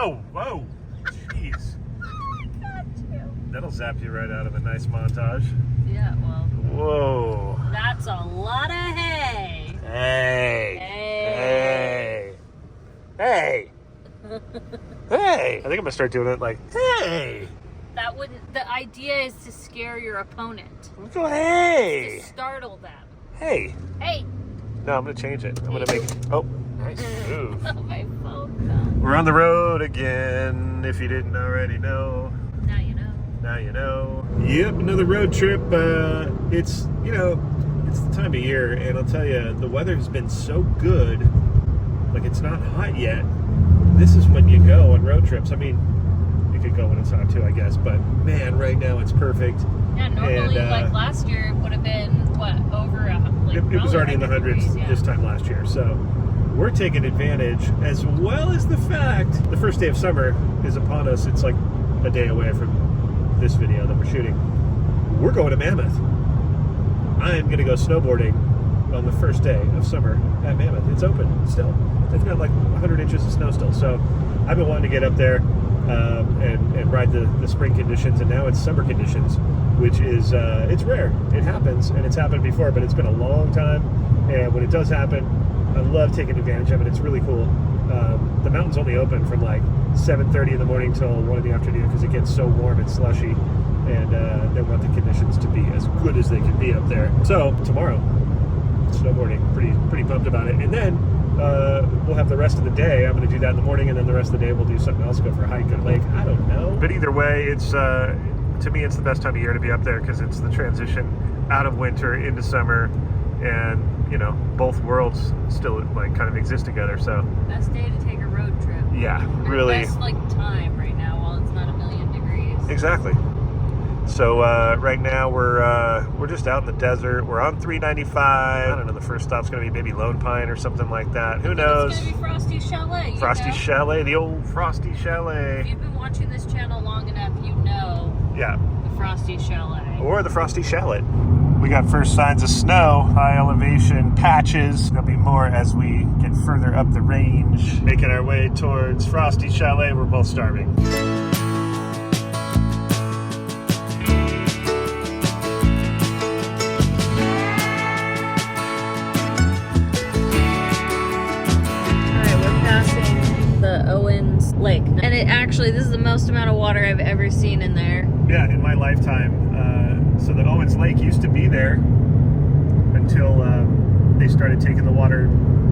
Oh, whoa. Jeez. Got you. That'll zap you right out of a nice montage. Yeah, well. Whoa. That's a lot of hay. Hey. Hey. Hey. Hey. Hey. I think I'm going to start doing it like, hey. That wouldn't. The idea is to scare your opponent. Go, hey. To startle them. Hey. Hey. No, I'm going to change it. I'm going to make it. Oh, nice move. Oh, my phone fell. We're on the road again, if you didn't already know. Now you know. Now you know. Yep, another road trip. It's, you know, it's the time of year, and I'll tell you, the weather has been so good. Like, it's not hot yet. This is when you go on road trips. I mean, you could go when it's hot too, I guess, but man, right now it's perfect. Yeah, normally, And, like last year, it would have been, what, over it was already in the hundreds degrees, this time last year, so we're taking advantage, as well as the fact the first day of summer is upon us. It's like a day away from this video that we're shooting. We're going to Mammoth. I'm going to go snowboarding on the first day of summer at Mammoth. It's open still. They've got like 100 inches of snow still, so I've been wanting to get up there and ride the spring conditions, and now it's summer conditions, which is it's rare. It happens, and it's happened before, but it's been a long time, and when it does happen, I love taking advantage of it. It's really cool. The mountain's only open from like 7:30 in the morning till 1 in the afternoon because it gets so warm and slushy, and they want the conditions to be as good as they can be up there. So tomorrow, snowboarding, pretty pumped about it. And then we'll have the rest of the day. I'm going to do that in the morning, and then the rest of the day we'll do something else, go for a hike at a lake. I don't know. But either way, it's to me, it's the best time of year to be up there because it's the transition out of winter into summer, and you know, both worlds still like kind of exist together. So Best day to take a road trip. yeah, Or really. Best like time right now while it's not a million degrees. Exactly. So right now we're just out in the desert. We're on 395. I don't know. The first stop's going to be maybe Lone Pine or something like that. Who knows? It's going to be Frosty Chalet. Frosty Chalet, the old Frosty Chalet. If you've been watching this channel long enough, you know Yeah. the Frosty Chalet. Or the Frosty Chalet. We got first signs of snow, high elevation patches. There'll be more as we get further up the range. Making our way towards Frosty Chalet. We're both starving. The Owens Lake, and it actually, this is the most amount of water I've ever seen in there. Yeah, in my lifetime. So the Owens Lake used to be there until they started taking the water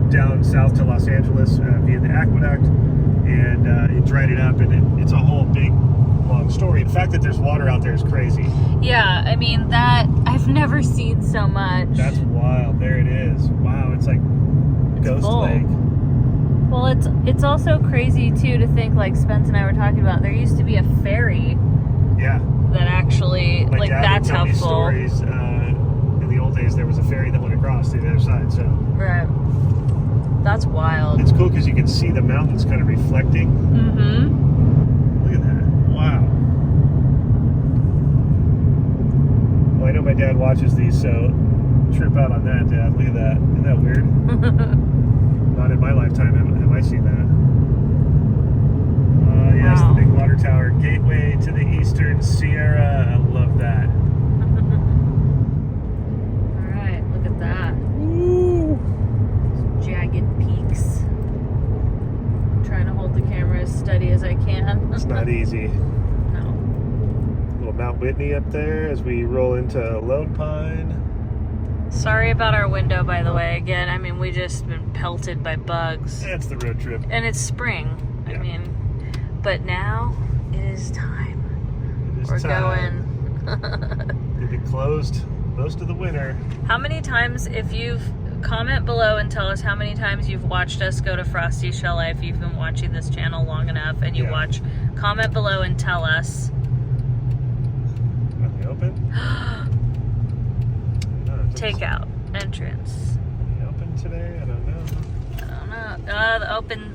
down south to Los Angeles via the aqueduct, and it dried it up, and it's a whole big long story. The fact that there's water out there is crazy. Yeah, I mean, that I've never seen so much. That's wild. There it is. Wow, it's like Ghost full. Lake. Well, it's also crazy too to think, like Spence and I were talking about, there used to be a ferry. Yeah. That actually, My like, dad that's would tell how me full. stories. In the old days, there was a ferry that went across to the other side. So Right. That's wild. it's cool because you can see the mountains kind of reflecting. Mm-hmm. Look at that. Wow. Well, I know my dad watches these, so trip out on that, Dad. Look at that. Isn't that weird? Not in my lifetime have I seen that. Yes, Wow. the big water tower. Gateway to the Eastern Sierra. I love that. Alright, look at that. Woo! Jagged peaks. I'm trying to hold the camera as steady as I can. It's not easy. No. Little Mount Whitney up there as we roll into Lone Pine. Sorry about our window, by the way. Again, I mean, we just been pelted by bugs. That's the road trip. And it's spring. Yeah. I mean, but now it is time. It is We're time. going. We've been closed most of the winter. How many times, if you've, comment below and tell us how many times you've watched us go to Frosty Chalet, if you've been watching this channel long enough and you Yeah. watch. Comment below and tell us. Are they open? Takeout entrance. Are they open today? I don't know. I don't know. The open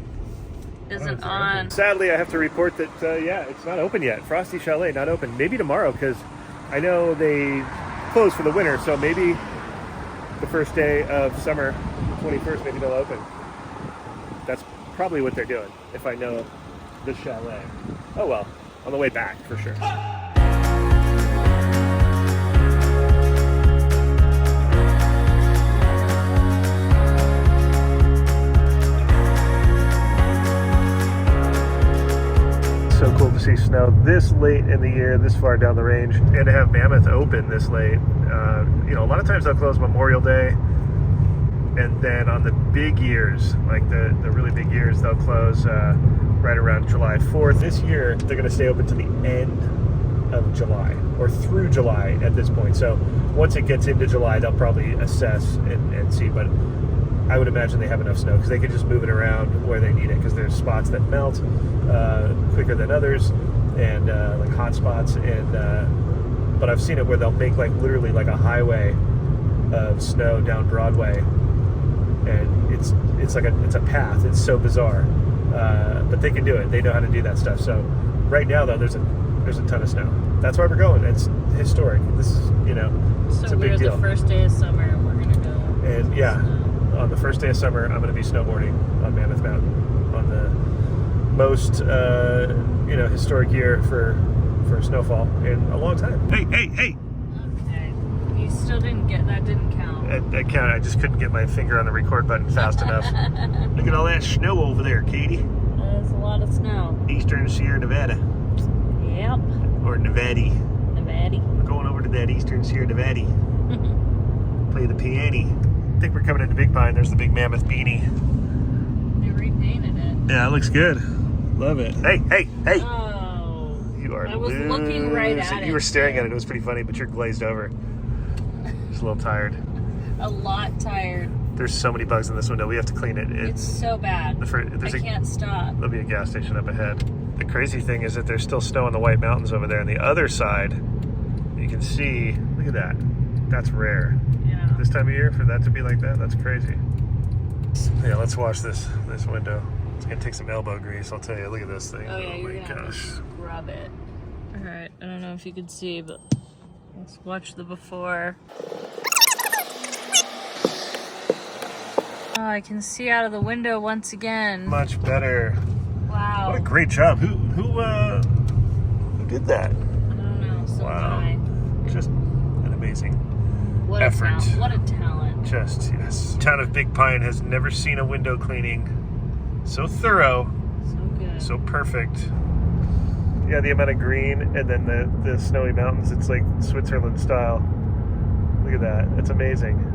isn't on. Sadly, I have to report that, yeah, it's not open yet. Frosty Chalet, not open. Maybe tomorrow, because I know they close for the winter, so maybe the first day of summer, the 21st, maybe they'll open. That's probably what they're doing, if I know the chalet. Oh well, on the way back for sure. So cool to see snow this late in the year, this far down the range, and to have Mammoth open this late. You know, a lot of times they'll close Memorial Day, and then on the big years, like the really big years, they'll close right around July 4th. This year, they're going to stay open to the end of July, or through July at this point. So once it gets into July, they'll probably assess and see, but I would imagine they have enough snow because they can just move it around where they need it, because there's spots that melt quicker than others, and like hot spots, and but I've seen it where they'll make like literally like a highway of snow down Broadway, and it's like it's a path. It's so bizarre, but they can do it. They know how to do that stuff. So right now though, there's a ton of snow. That's why we're going. It's historic. This is, you know, So it's a big deal. the first day of summer, and we're gonna go. And yeah, on the first day of summer, I'm going to be snowboarding on Mammoth Mountain on the most, you know, historic year for snowfall in a long time. Hey! Okay. You still didn't get that. Didn't count. That counted. I just couldn't get my finger on the record button fast enough. Look at all that snow over there, Katie. There's a lot of snow. Eastern Sierra Nevada. Yep. Or Nevada. Nevada. We're going over to that Eastern Sierra Nevada. Play the piano. I think we're coming into Big Pine. There's the big Mammoth beanie. They repainted it. Yeah, it looks good. Love it. Hey! Oh. You are I was looking right at it. You were staring at it. It was pretty funny, but you're glazed over. Just a little tired. A lot tired. There's so many bugs in this window. We have to clean it. It's so bad. I can't stop. There'll be a gas station up ahead. The crazy thing is that there's still snow in the White Mountains over there. On the other side, you can see, look at that. That's rare. Yeah. This time of year, for that to be like that, that's crazy. Yeah, let's wash this window. It's gonna take some elbow grease, I'll tell you. Look at this thing. Oh yeah, you're my gonna gosh. scrub it. All right, I don't know if you could see, but let's watch the before. Oh, I can see out of the window once again. Much better. Wow. What a great job. Who did that? I don't know. Some guy. Just an amazing What effort. What a talent. Just, yes. Town of Big Pine has never seen a window cleaning so thorough, So good. so perfect. Yeah, the amount of green, and then the snowy mountains, it's like Switzerland style. Look at that. It's amazing.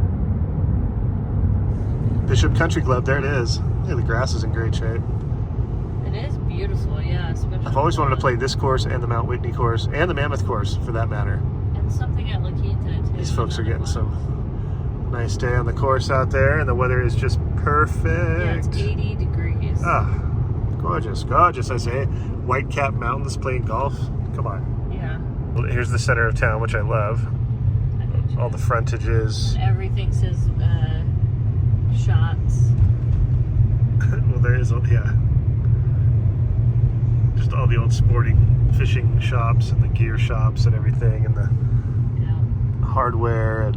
Bishop Country Club, there it is. Yeah, the grass is in great shape. It is beautiful, yeah. Especially I've always wanted to play this course and the Mount Whitney course and the Mammoth course, for that matter. And something at La Quinta too. These folks are getting some nice day on the course out there, and the weather is just perfect. Yeah, it's 80 degrees. Ah, gorgeous, gorgeous. I say, Whitecap Mountains playing golf. Come on. Yeah. Well, here's the center of town, which I love. All the frontages. And everything says shots. Well, there is, yeah. Just all the old sporting fishing shops and the gear shops and everything, and the hardware, and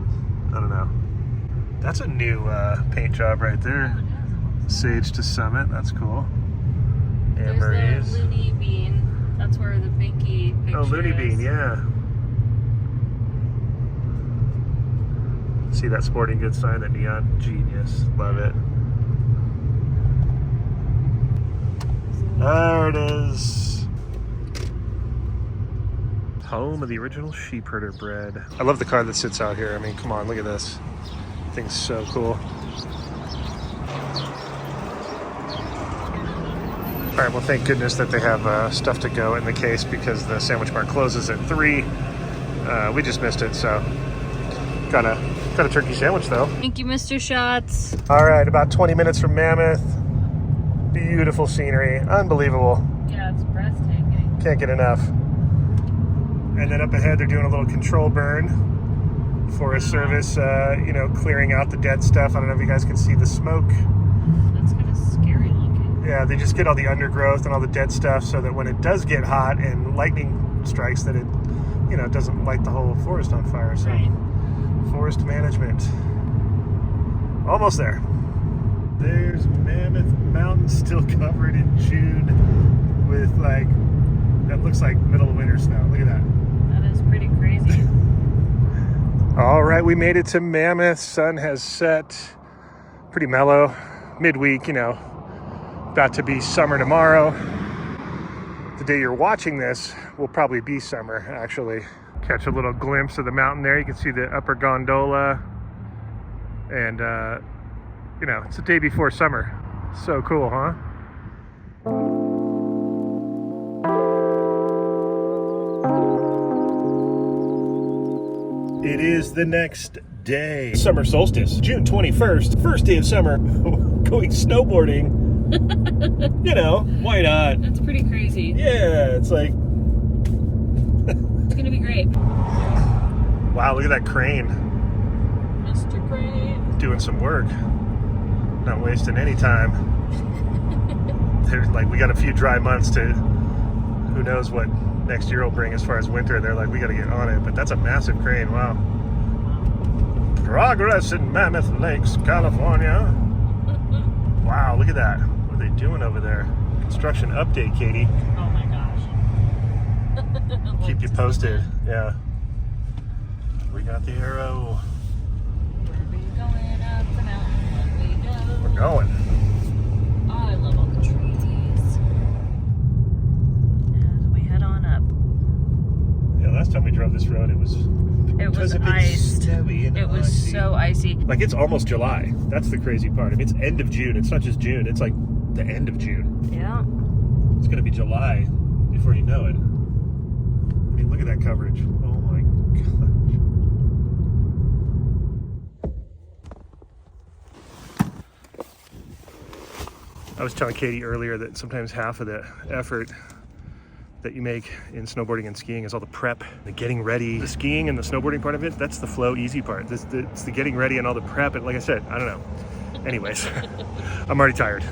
I don't know. That's a new paint job right there. Sage to Summit, that's cool. There's the Looney Bean. That's where the Binky picture is. Looney Bean, yeah. See that sporting goods sign, that neon? Genius. Love it. There it is. Home of the original sheep herder bread. I love the car that sits out here. I mean, come on, look at this. Thing's so cool. All right, well, thank goodness that they have stuff to go in the case, because the sandwich bar closes at 3. We just missed it, so got a turkey sandwich though. Thank you, Mr. Shots. All right, about 20 minutes from Mammoth. Beautiful scenery, unbelievable. Yeah, it's breathtaking. Can't get enough. And then up ahead, they're doing a little control burn for a service, you know, clearing out the dead stuff. I don't know if you guys can see the smoke. That's kind of scary looking. Yeah, they just get all the undergrowth and all the dead stuff so that when it does get hot and lightning strikes, that it, you know, doesn't light the whole forest on fire. So, right. Forest management. Almost there. There's Mammoth Mountain, still covered in June with looks like middle of winter snow. Look at that. That is pretty crazy. All right, we made it to Mammoth. Sun has set. Pretty mellow. Midweek, you know. About to be summer tomorrow. The day you're watching this will probably be summer, actually. Catch a little glimpse of the mountain there. You can see the upper gondola. And, you know, it's the day before summer. So cool, huh? It is the next day. Summer solstice, June 21st, first day of summer. Going snowboarding. You know, why not? That's pretty crazy. Yeah, it's like... It's gonna be great. Wow, look at that crane. Mr. Crane. Doing some work. Not wasting any time. They're like, we got a few dry months to... Who knows what next year will bring as far as winter. They're like, we got to get on it. But that's a massive crane. Wow. Progress in Mammoth Lakes, California. Wow, look at that. What are they doing over there? Construction update, Katie. Oh my gosh. Keep you posted. Yeah. We got the arrow. Where are we going up the mountain? We go. We're going. Oh, I love all the trees. As we head on up. Yeah, last time we drove this road, it was iced. Snowy and It was icy. so icy. Like, it's almost July. That's the crazy part. I mean, it's end of June. It's not just June. It's like the end of June. Yeah. It's going to be July before you know it. I mean, look at that coverage. Oh my gosh. I was telling Katie earlier that sometimes half of the effort that you make in snowboarding and skiing is all the prep, the getting ready. The skiing and the snowboarding part of it, that's the flow easy part. It's the getting ready and all the prep. And like I said, I don't know. Anyways, I'm already tired.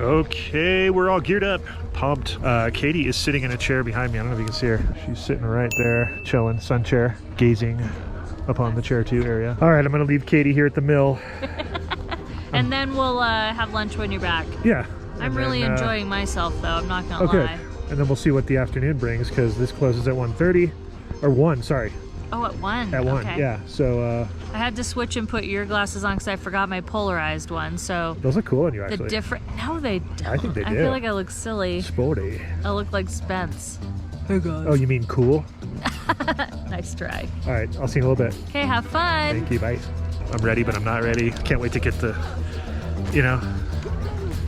Okay, we're all geared up, pumped. Katie is sitting in a chair behind me. I don't know if you can see her. She's sitting right there, chilling, sun chair, gazing upon the chair 2 area. All right, I'm gonna leave Katie here at the mill. And then we'll have lunch when you're back. Yeah. I'm really enjoying myself, though. I'm not gonna okay. lie. And then we'll see what the afternoon brings, because this closes at 1:30, or 1, sorry. Oh, at 1? At 1, okay. yeah. So I had to switch and put your glasses on because I forgot my polarized one, so... those look cool on you, actually. The different... No, they don't. I think they do. I feel like I look silly. Sporty. I look like Spence. Hey, guys. Oh, you mean cool? Nice try. All right, I'll see you in a little bit. Okay, have fun. Thank you, bye. I'm ready, but I'm not ready. Can't wait to get the, you know,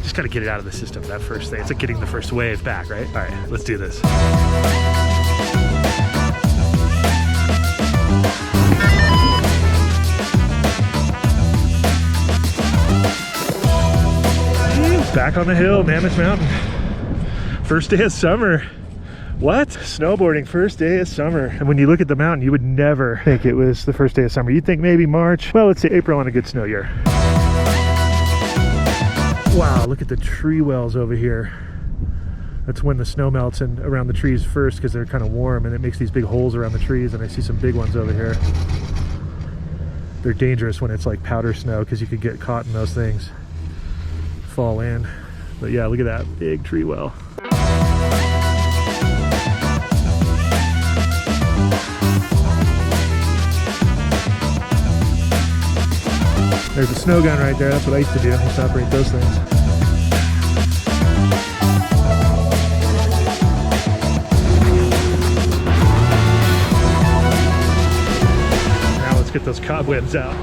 just got to get it out of the system, that first thing. It's like getting the first wave back, right? All right, let's do this. Back on the hill, Mammoth Mountain. First day of summer. What? Snowboarding, first day of summer. And when you look at the mountain, you would never think it was the first day of summer. You'd think maybe March. Well, let's say April on a good snow year. Wow, look at the tree wells over here. That's when the snow melts and around the trees first, because they're kind of warm, and it makes these big holes around the trees, and I see some big ones over here. They're dangerous when it's like powder snow, because you could get caught in those things. Fall in. But yeah, look at that big tree well. There's a snow gun right there. That's what I used to do. I used to operate those things. Now let's get those cobwebs out.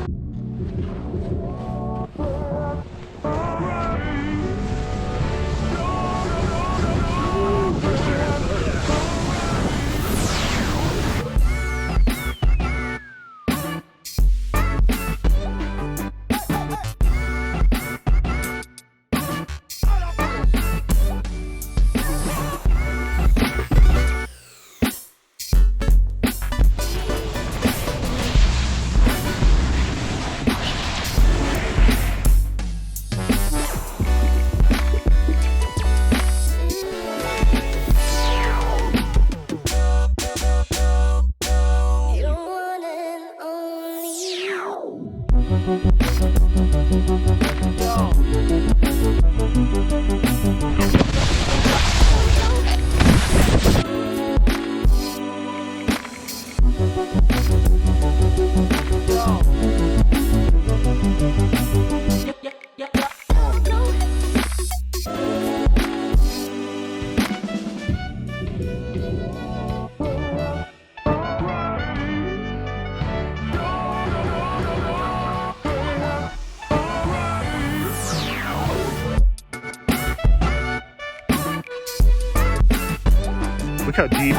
how deep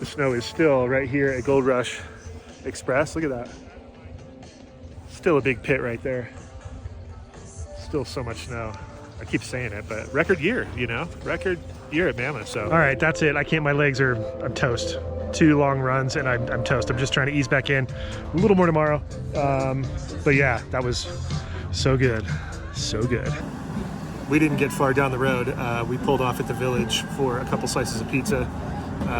the snow is still right here at Gold Rush Express. Look at that. Still a big pit right there. Still so much snow. I keep saying it, but record year, you know, record year at Mammoth. So, all right, that's it. I'm toast. 2 long runs and I'm toast. I'm just trying to ease back in. A little more tomorrow. But yeah, that was so good. So good. We didn't get far down the road. We pulled off at the Village for a couple slices of pizza.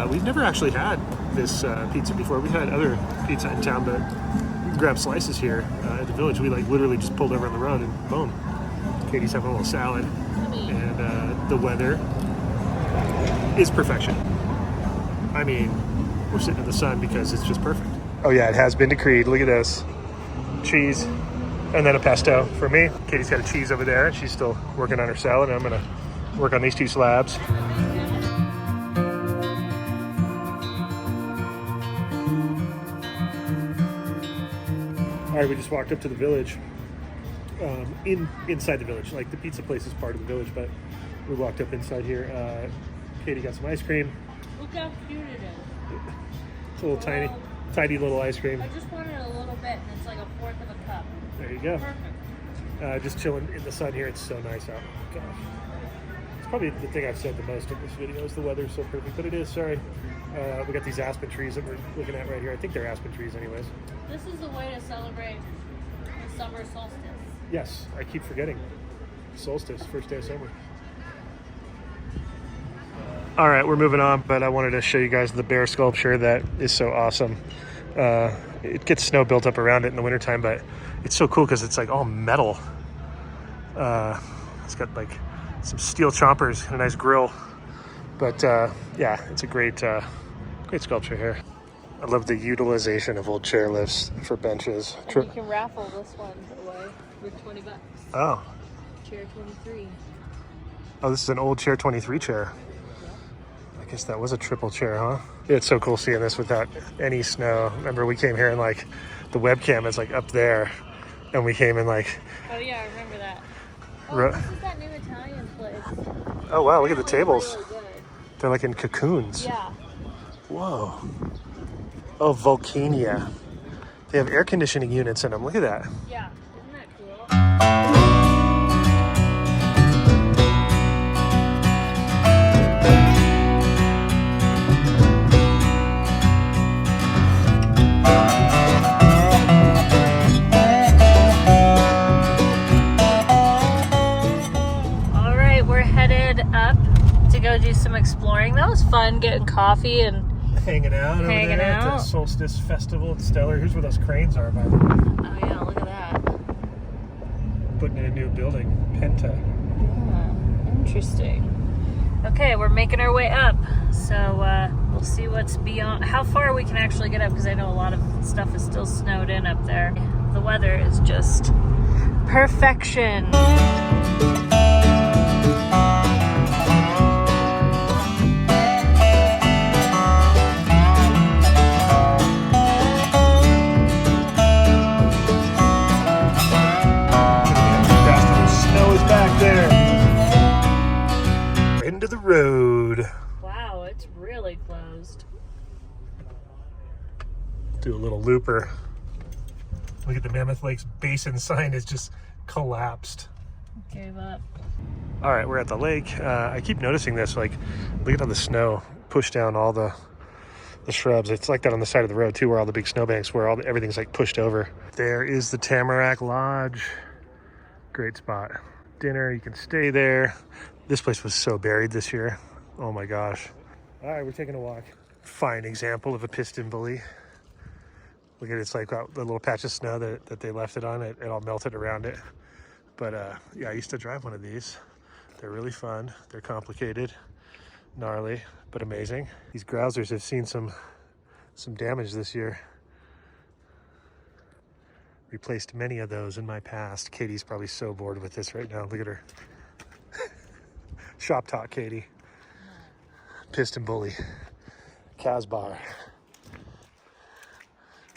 We've never actually had this pizza before. We had other pizza in town, but we can grab slices here at the Village. We like literally just pulled over on the road and boom. Katie's having a little salad, and the weather is perfection. I mean, we're sitting in the sun because it's just perfect. Oh yeah, it has been decreed. Look at this. Cheese, and then a pesto for me. Katie's got a cheese over there. She's still working on her salad, and I'm gonna work on these 2 slabs. All right, we just walked up to the Village. Inside the Village, like the pizza place is part of the Village, but we walked up inside here. Katie got some ice cream. Look how cute it is. It's a little tiny little ice cream. I just wanted a little bit, and it's like a 1/4 of a cup. There you go. Perfect. Just chilling in the sun here. It's so nice out. Gosh, it's probably the thing I've said the most in this video is the weather's so perfect, but it is. Sorry. We got these aspen trees that we're looking at right here. I think they're aspen trees, anyways. This is the way to celebrate the summer solstice. Yes, I keep forgetting. Solstice, first day of summer. All right, we're moving on, but I wanted to show you guys the bear sculpture that is so awesome. It gets snow built up around it in the wintertime, but it's so cool because it's like all metal. It's got like some steel chompers and a nice grill. But yeah, it's a great sculpture here. I love the utilization of old chairlifts for benches. And you can raffle this one away for $20. Oh. Chair 23. Oh, this is an old chair 23 chair. I guess that was a triple chair, huh? It's so cool seeing this without any snow. Remember, we came here and like the webcam is like up there, and we came in like. Oh yeah, I remember that. Oh, this is that new Italian place. Oh wow, look at the tables. Really good. They're like in cocoons. Yeah. Whoa. Oh, Volcania. They have air conditioning units in them. Look at that. Yeah. Isn't that cool? All right, we're headed up to go do some exploring. That was fun, getting coffee and hanging out over there at the Solstice Festival at Stellar. Here's where those cranes are, by the way. Oh yeah, look at that. Putting in a new building, Penta. Yeah, interesting. Okay, we're making our way up. So we'll see what's beyond, how far we can actually get up, because I know a lot of stuff is still snowed in up there. The weather is just perfection. Into the road. Wow, it's really closed. Do a little looper. Look at the Mammoth Lakes Basin sign is just collapsed. Gave up. All right, we're at the lake. I keep noticing this, like, look at how the snow pushed down all the shrubs. It's like that on the side of the road too, where all the big snowbanks, where everything's like pushed over. There is the Tamarack Lodge. Great spot. Dinner, you can stay there. This place was so buried this year. Oh my gosh. All right, we're taking a walk. Fine example of a piston bully. Look at it, it's like the little patch of snow that they left it on. It all melted around it. But yeah, I used to drive one of these. They're really fun. They're complicated, gnarly, but amazing. These grousers have seen some damage this year. Replaced many of those in my past. Katie's probably so bored with this right now. Look at her. Shop talk, Katie. Piston bully. Casbar.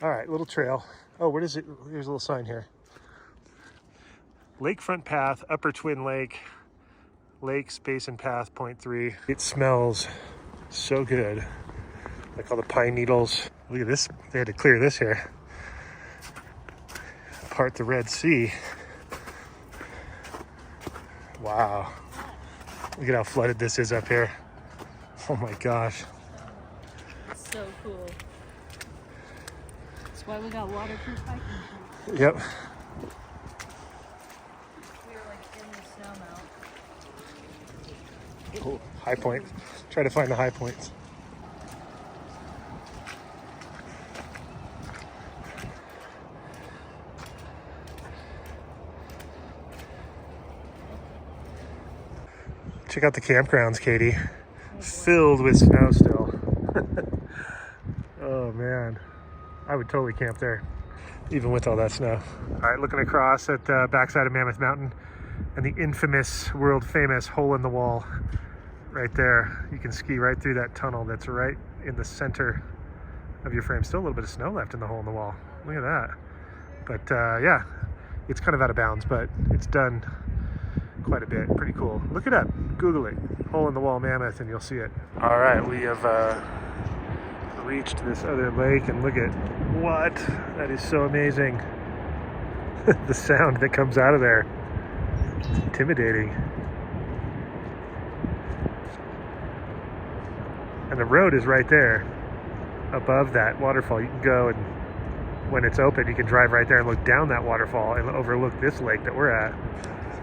All right, little trail. Oh, what is it? Here's a little sign here. Lakefront path, Upper Twin Lake, Lakes Basin path, 0.3. It smells So good. Like all the pine needles. Look at this. They had to clear this here. Part the Red Sea. Wow. Look at how flooded this is up here. Oh my gosh. It's so cool. That's why we got waterproof hiking shoes. Yep. We were like in the snow melt. Oh, high point. Try to find the high points. Check out the campgrounds, Katie. Filled with snow still. Oh man, I would totally camp there, even with all that snow. All right, looking across at the backside of Mammoth Mountain and the infamous, world famous hole in the wall right there. You can ski right through that tunnel that's right in the center of your frame. Still a little bit of snow left in the hole in the wall. Look at that. But yeah, it's kind of out of bounds, but it's done quite a bit. Pretty cool. Look it up. Google it. Hole in the wall Mammoth and you'll see it. All right, we have reached this other lake and look at what? That is so amazing. The sound that comes out of there. It's intimidating. And the road is right there above that waterfall. You can go, and when it's open, you can drive right there and look down that waterfall and overlook this lake that we're at.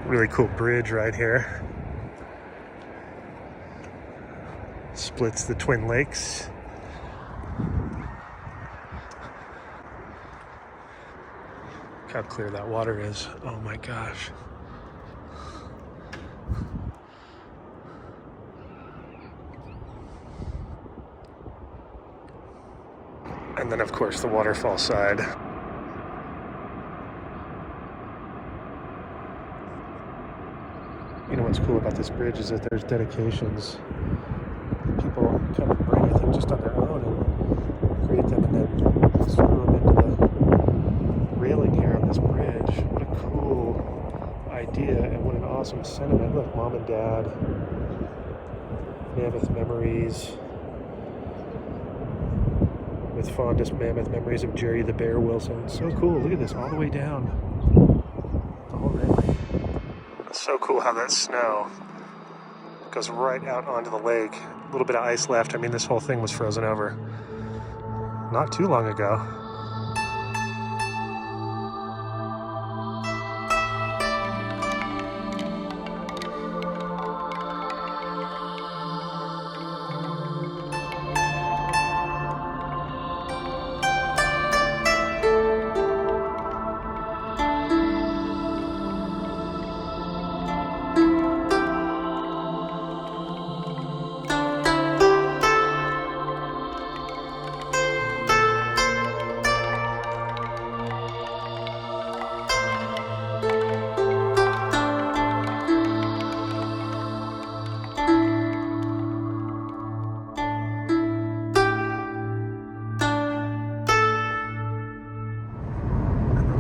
Really cool bridge right here. Splits the Twin Lakes. Look how clear that water is. Oh my gosh. And then of course the waterfall side. You know what's cool about this bridge is that there's dedications. People kind of bring, I think, just on their own and create them and then screw them into the railing here on this bridge. What a cool idea and what an awesome sentiment. Look, mom and dad, Mammoth memories. With fondest Mammoth memories of Jerry the Bear Wilson. So cool. Look at this all the way down. The whole railing. It's so cool how that snow goes right out onto the lake. A little bit of ice left. I mean, this whole thing was frozen over not too long ago.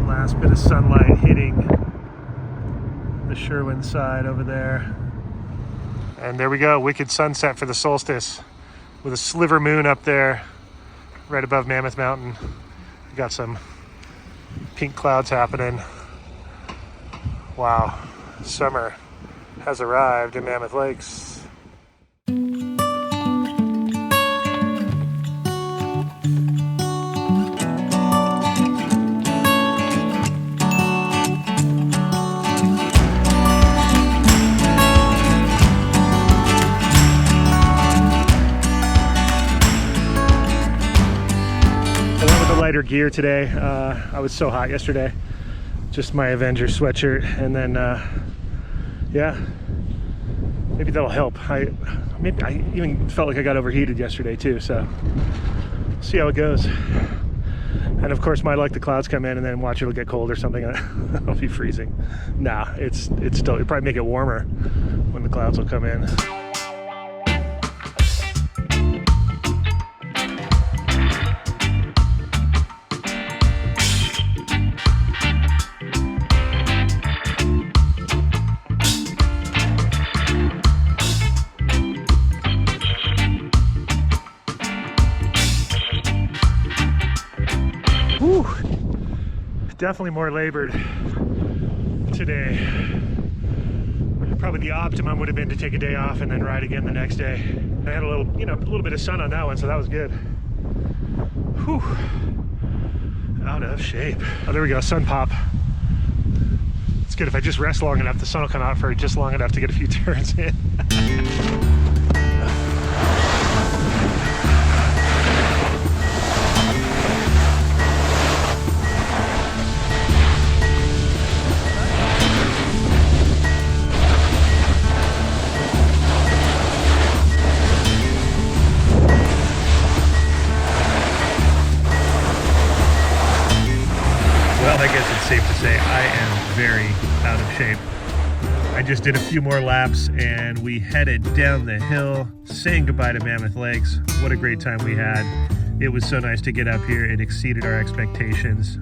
Last bit of sunlight hitting the Sherwin side over there. And there we go, wicked sunset for the solstice with a sliver moon up there right above Mammoth Mountain. We got some pink clouds happening. Wow, summer has arrived in Mammoth Lakes. Lighter gear today. I was so hot yesterday. Just my Avenger sweatshirt, and then yeah, maybe that'll help. I even felt like I got overheated yesterday too, so see how it goes. And of course, my luck, the clouds come in and then watch, it'll get cold or something and I'll be freezing. Nah, it's still, it'll probably make it warmer when the clouds will come in. definitely more labored today. Probably the optimum would have been to take a day off and then ride again the next day. I had a little, you know, a little bit of sun on that one, so that was good. Whew. Out of shape. Oh, there we go, sun pop. It's good if I just rest long enough, the sun will come out for just long enough to get a few turns in. Well, I guess it's safe to say I am very out of shape. I just did a few more laps and we headed down the hill, saying goodbye to Mammoth Lakes. What a great time we had. It was so nice to get up here. It exceeded our expectations.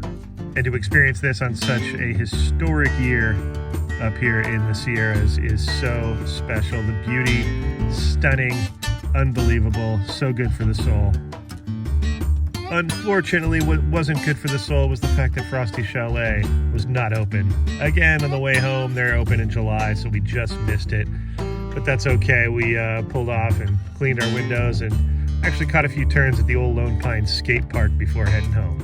And to experience this on such a historic year up here in the Sierras is so special. The beauty, stunning, unbelievable, so good for the soul. Unfortunately, what wasn't good for the soul was the fact that Frosty Chalet was not open. Again, on the way home, they're open in July, so we just missed it. But that's okay. We pulled off and cleaned our windows and actually caught a few turns at the old Lone Pine skate park before heading home.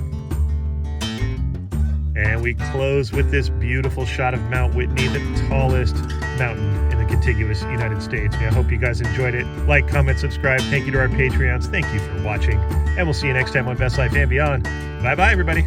And we close with this beautiful shot of Mount Whitney, the tallest mountain in the contiguous United States. I hope you guys enjoyed it. Like, comment, subscribe. Thank you to our Patreons. Thank you for watching. And we'll see you next time on Best Life and Beyond. Bye-bye, everybody.